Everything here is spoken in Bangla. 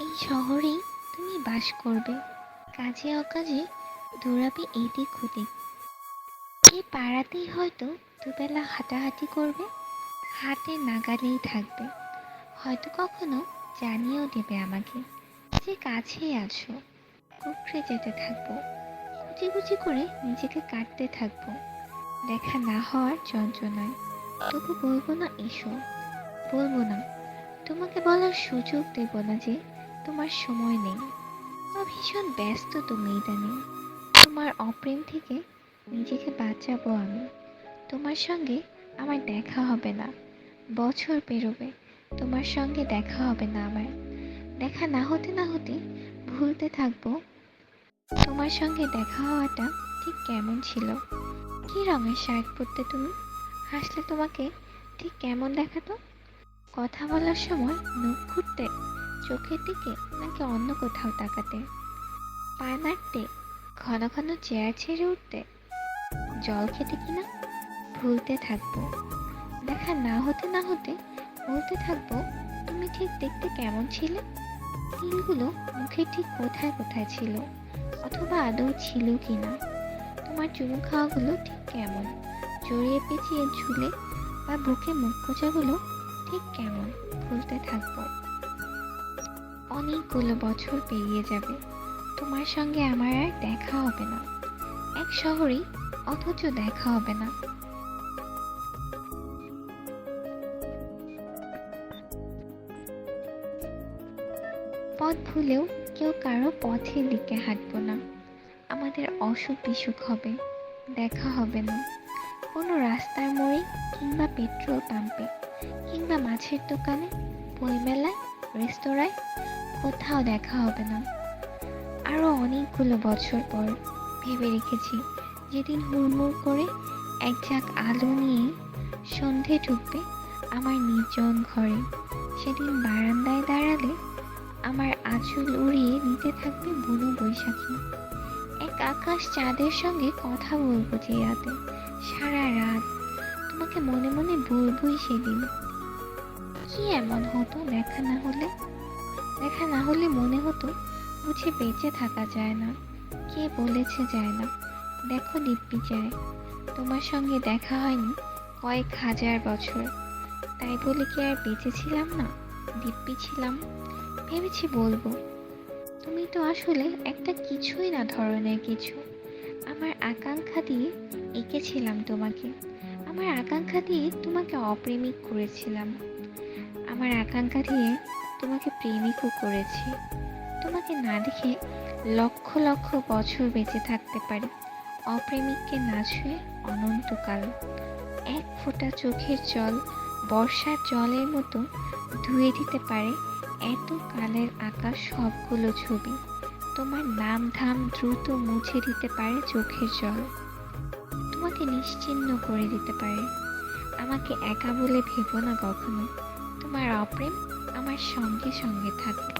এই শহরেই তুমি বাস করবে, কাজে অকাজে দৌড়াবে এদিক ওদিক। এই পাড়াতেই হয়তো দুবেলা হাঁটাহাঁটি করবে, হাতের নাগালেই থাকবে। হয়তো কখনো জানিয়েও দেবে আমাকে যে কাছেই আছো। কুকড়ে যেতে থাকবো, কুচি কুচি করে নিজেকে কাটতে থাকবো, দেখা না হওয়ার যন্ত্রণায়। তবু বলবো না এসো, বলবো না, তোমাকে বলার সুযোগ দেব না যে তোমার সময় নেই বা ভীষণ ব্যস্ত তুমি ইদানিং। তোমার অপ্রেম থেকে নিজেকে বাঁচাবো আমি। তোমার সঙ্গে আমার দেখা হবে না, বছর পেরোবে, তোমার সঙ্গে দেখা হবে না আমার। দেখা না হতে না হতে ভুলতে থাকবো তোমার সঙ্গে দেখা হওয়াটা ঠিক কেমন ছিল। কি রঙের শার্ট পরতে তুমি, হাসলে তোমাকে ঠিক কেমন দেখাতো। কথা বলার সময় মুখ ঘুরতে চোখের দিকে নাকি অন্য কোথাও তাকাতে। পা নাড়তে, ঘন ঘন চেয়ার ছেড়ে উঠতে, জল খেতে কিনা ভুলতে থাকবো। দেখা না হতে না হতে বলতে থাকবো তুমি ঠিক দেখতে কেমন ছিলে। তিলগুলো মুখে ঠিক কোথায় কোথায় ছিল, অথবা আদৌ ছিল কিনা। তোমার চুমু খাওয়াগুলো ঠিক কেমন, জড়িয়ে পেঁচিয়ে ঝুলে বা বুকে মুখ গোজাগুলো ঠিক কেমন ভুলতে থাকবো। অনেকগুলো বছর পেরিয়ে যাবে, তোমার সঙ্গে আমার আর দেখা হবে না। এক শহরেই, অথচ দেখা হবে না। পথ ভুলেও কেউ কারো পথের দিকে হাঁটবো না। আমাদের অসুখ বিসুখ হবে, দেখা হবে না। কোনো রাস্তার মোড়ে কিংবা পেট্রোল পাম্পে কিংবা মাছের দোকানে, বইমেলায়, রেস্তোরাঁয়, কোথাও দেখা হবে না। আরো অনেকগুলো বছর পর ভেবে রেখেছি, যেদিন হুড়মুড় করে এক ঝাঁক আলো নিয়ে সন্ধে ঢুকবে আমার নির্জন ঘরে, সেদিন বারান্দায় দাঁড়ালে আমার আঁচল উড়িয়ে নিতে থাকবে বুনো বৈশাখী। এক আকাশ চাঁদের সঙ্গে কথা বলবো যে রাতে, সারা রাত তোমাকে মনে মনে বলবই সেদিন। কি এমন হতো দেখা না হলে? দেখা না হলে মনে হতো বুঝি বেঁচে থাকা যায় না। কে বলেছে যায় না? দেখো দিব্যি যায়। তোমার সঙ্গে দেখা হয়নি কয়েক হাজার বছর, তাই বলে কি আর বেঁচে ছিলাম না, দিব্যি ছিলাম। ভেবেছি বলবো, তুমি তো আসলে একটা কিছুই না ধরনের কিছু। আমার আকাঙ্ক্ষা দিয়ে এঁকেছিলাম তোমাকে, আমার আকাঙ্ক্ষা দিয়ে তোমাকে অপ্রেমিক করেছিলাম, আমার আকাঙ্ক্ষা দিয়ে তোমাকে প্রেমিকও করেছি। তোমাকে না দেখে লক্ষ লক্ষ বছর বেঁচে থাকতে পারি, অপ্রেমিককে না ছুঁয়ে অনন্তকাল। এক ফোঁটা চোখের জল বর্ষার জলের মতো ধুয়ে দিতে পারে এত কালের আঁকা সবগুলো ছবি। তোমার নাম ধাম দ্রুত মুছে দিতে পারে চোখের জল, তোমাকে নিশ্চিহ্ন করে দিতে পারে। আমাকে একা বলে ভেবো না কখনো, তোমার অপ্রেম আমার সঙ্গে সঙ্গে থাকবে।